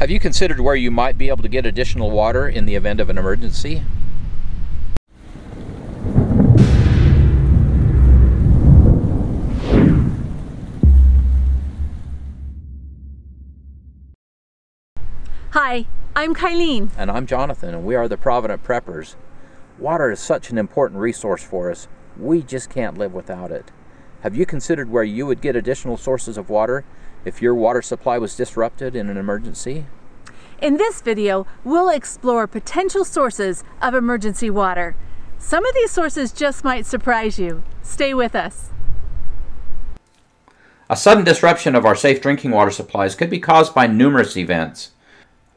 Have you considered where you might be able to get additional water in the event of an emergency? Hi, I'm Kylene. And I'm Jonathan, and we are the Provident Preppers. Water is such an important resource for us. We just can't live without it. Have you considered where you would get additional sources of water if your water supply was disrupted in an emergency? In this video, we'll explore potential sources of emergency water. Some of these sources just might surprise you. Stay with us. A sudden disruption of our safe drinking water supplies could be caused by numerous events.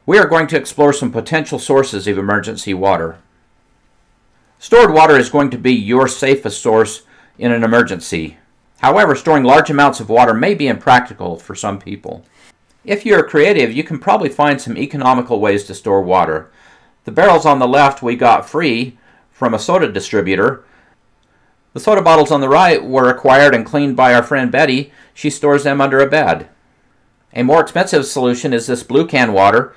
We are going to explore some potential sources of emergency water. Stored water is going to be your safest source in an emergency. However, storing large amounts of water may be impractical for some people. If you're creative, you can probably find some economical ways to store water. The barrels on the left we got free from a soda distributor. The soda bottles on the right were acquired and cleaned by our friend Betty. She stores them under a bed. A more expensive solution is this blue can water.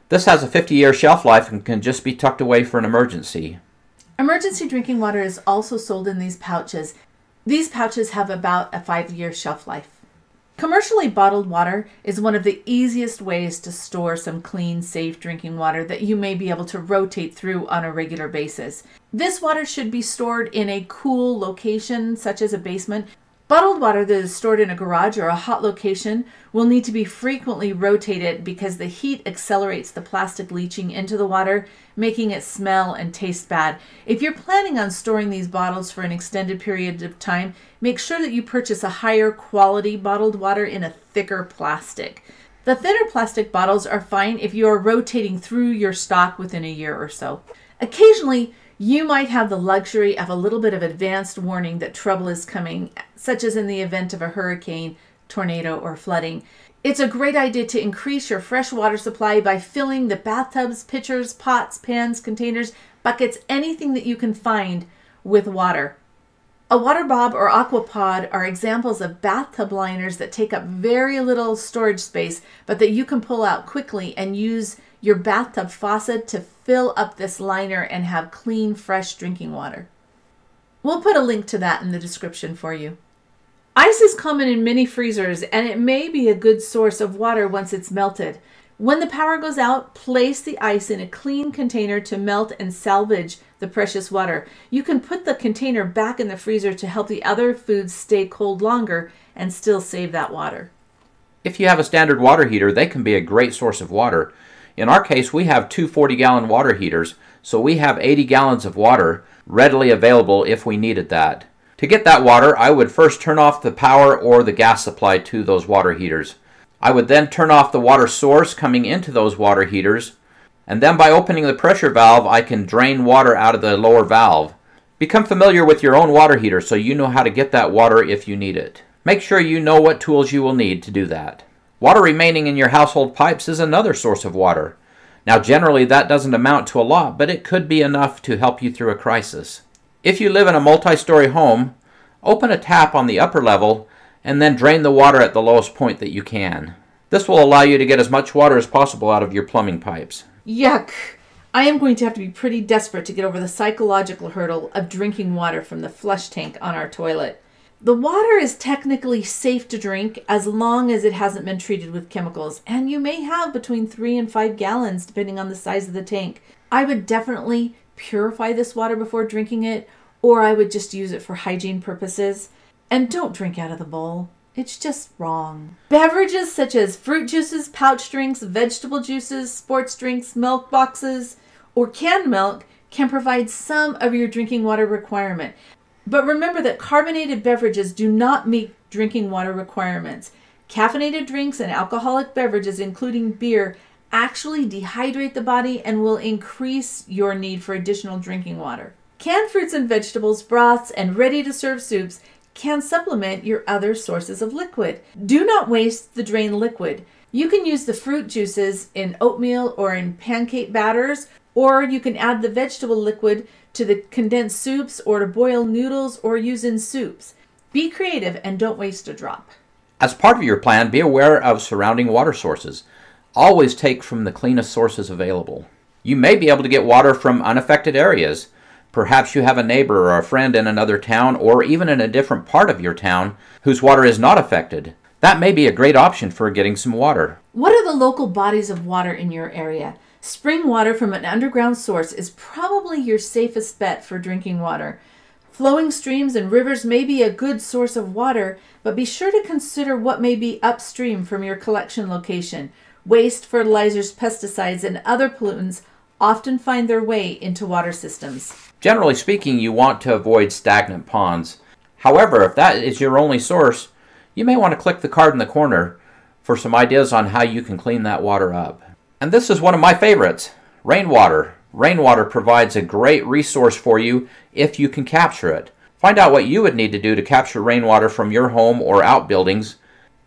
This has a 50-year shelf life and can just be tucked away for an emergency. Emergency drinking water is also sold in these pouches. These pouches have about a 5-year shelf life. Commercially bottled water is one of the easiest ways to store some clean, safe drinking water that you may be able to rotate through on a regular basis. This water should be stored in a cool location, such as a basement. Bottled water that is stored in a garage or a hot location will need to be frequently rotated because the heat accelerates the plastic leaching into the water, making it smell and taste bad. If you're planning on storing these bottles for an extended period of time, make sure that you purchase a higher quality bottled water in a thicker plastic. The thinner plastic bottles are fine if you are rotating through your stock within a year or so. Occasionally, you might have the luxury of a little bit of advanced warning that trouble is coming, such as in the event of a hurricane, tornado, or flooding. It's a great idea to increase your fresh water supply by filling the bathtubs, pitchers, pots, pans, containers, buckets, anything that you can find with water. A water bob or aquapod are examples of bathtub liners that take up very little storage space, but that you can pull out quickly and use your bathtub faucet to fill up this liner and have clean, fresh drinking water. We'll put a link to that in the description for you. Ice is common in many freezers, and it may be a good source of water once it's melted. When the power goes out, place the ice in a clean container to melt and salvage the precious water. You can put the container back in the freezer to help the other foods stay cold longer and still save that water. If you have a standard water heater, they can be a great source of water. In our case, we have two 40-gallon water heaters, so we have 80 gallons of water readily available if we needed that. To get that water, I would first turn off the power or the gas supply to those water heaters. I would then turn off the water source coming into those water heaters, and then by opening the pressure valve, I can drain water out of the lower valve. Become familiar with your own water heater so you know how to get that water if you need it. Make sure you know what tools you will need to do that. Water remaining in your household pipes is another source of water. Now generally that doesn't amount to a lot, but it could be enough to help you through a crisis. If you live in a multi-story home, open a tap on the upper level and then drain the water at the lowest point that you can. This will allow you to get as much water as possible out of your plumbing pipes. Yuck! I am going to have to be pretty desperate to get over the psychological hurdle of drinking water from the flush tank on our toilet. The water is technically safe to drink as long as it hasn't been treated with chemicals, and you may have between 3 and 5 gallons depending on the size of the tank. I would definitely purify this water before drinking it, or I would just use it for hygiene purposes. And don't drink out of the bowl. It's just wrong. Beverages such as fruit juices, pouch drinks, vegetable juices, sports drinks, milk boxes, or canned milk can provide some of your drinking water requirement. But remember that carbonated beverages do not meet drinking water requirements. Caffeinated drinks and alcoholic beverages, including beer, actually dehydrate the body and will increase your need for additional drinking water. Canned fruits and vegetables, broths, and ready-to-serve soups can supplement your other sources of liquid. Do not waste the drained liquid. You can use the fruit juices in oatmeal or in pancake batters, or you can add the vegetable liquid to the condensed soups or to boil noodles or use in soups. Be creative and don't waste a drop. As part of your plan, be aware of surrounding water sources. Always take from the cleanest sources available. You may be able to get water from unaffected areas. Perhaps you have a neighbor or a friend in another town or even in a different part of your town whose water is not affected. That may be a great option for getting some water. What are the local bodies of water in your area? Spring water from an underground source is probably your safest bet for drinking water. Flowing streams and rivers may be a good source of water, but be sure to consider what may be upstream from your collection location. Waste, fertilizers, pesticides, and other pollutants often find their way into water systems. Generally speaking, you want to avoid stagnant ponds. However, if that is your only source, you may want to click the card in the corner for some ideas on how you can clean that water up. And this is one of my favorites, rainwater. Rainwater provides a great resource for you if you can capture it. Find out what you would need to do to capture rainwater from your home or outbuildings,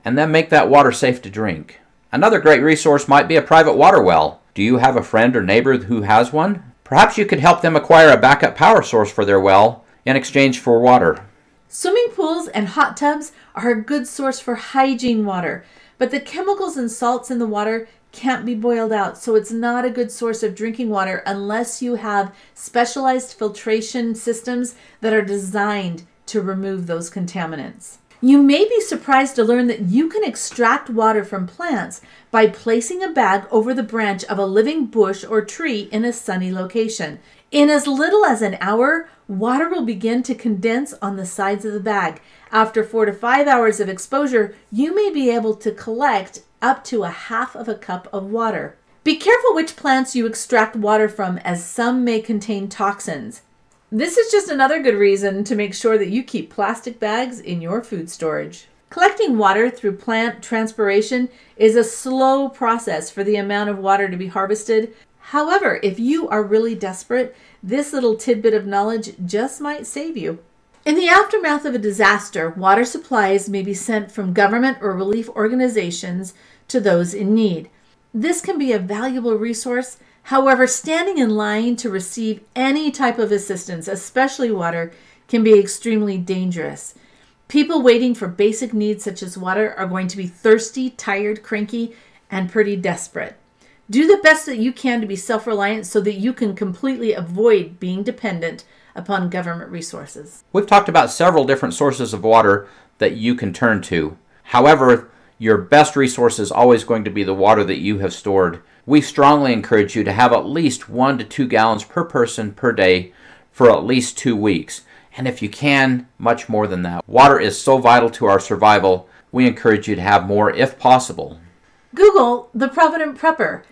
and then make that water safe to drink. Another great resource might be a private water well. Do you have a friend or neighbor who has one? Perhaps you could help them acquire a backup power source for their well in exchange for water. Swimming pools and hot tubs are a good source for hygiene water, but the chemicals and salts in the water can't be boiled out, so it's not a good source of drinking water unless you have specialized filtration systems that are designed to remove those contaminants. You may be surprised to learn that you can extract water from plants by placing a bag over the branch of a living bush or tree in a sunny location. In as little as an hour, water will begin to condense on the sides of the bag. After 4 to 5 hours of exposure, you may be able to collect up to a half of a cup of water. Be careful which plants you extract water from, as some may contain toxins. This is just another good reason to make sure that you keep plastic bags in your food storage. Collecting water through plant transpiration is a slow process for the amount of water to be harvested. However, if you are really desperate, this little tidbit of knowledge just might save you. In the aftermath of a disaster, water supplies may be sent from government or relief organizations to those in need. This can be a valuable resource. However, standing in line to receive any type of assistance, especially water, can be extremely dangerous. People waiting for basic needs such as water are going to be thirsty, tired, cranky, and pretty desperate. Do the best that you can to be self-reliant so that you can completely avoid being dependent upon government resources. We've talked about several different sources of water that you can turn to. However, your best resource is always going to be the water that you have stored. We strongly encourage you to have at least 1 to 2 gallons per person per day for at least 2 weeks. And if you can, much more than that. Water is so vital to our survival, we encourage you to have more if possible. Google the Provident Prepper.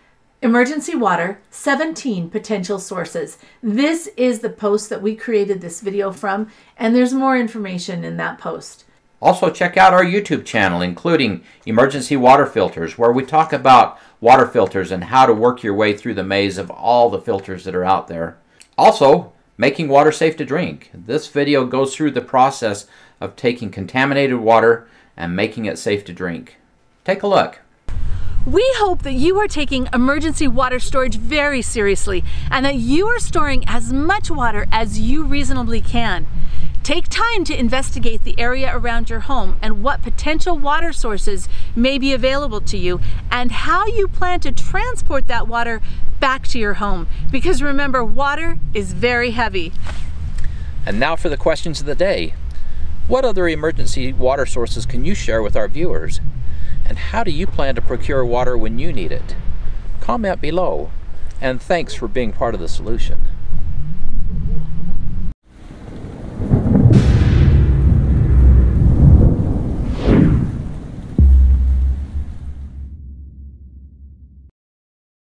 Emergency water, 17 potential sources. This is the post that we created this video from, and there's more information in that post. Also check out our YouTube channel, including Emergency Water Filters, where we talk about water filters and how to work your way through the maze of all the filters that are out there. Also, making water safe to drink. This video goes through the process of taking contaminated water and making it safe to drink. Take a look. We hope that you are taking emergency water storage very seriously and that you are storing as much water as you reasonably can. Take time to investigate the area around your home and what potential water sources may be available to you and how you plan to transport that water back to your home. Because remember, water is very heavy. And now for the questions of the day. What other emergency water sources can you share with our viewers? And how do you plan to procure water when you need it? Comment below. And thanks for being part of the solution.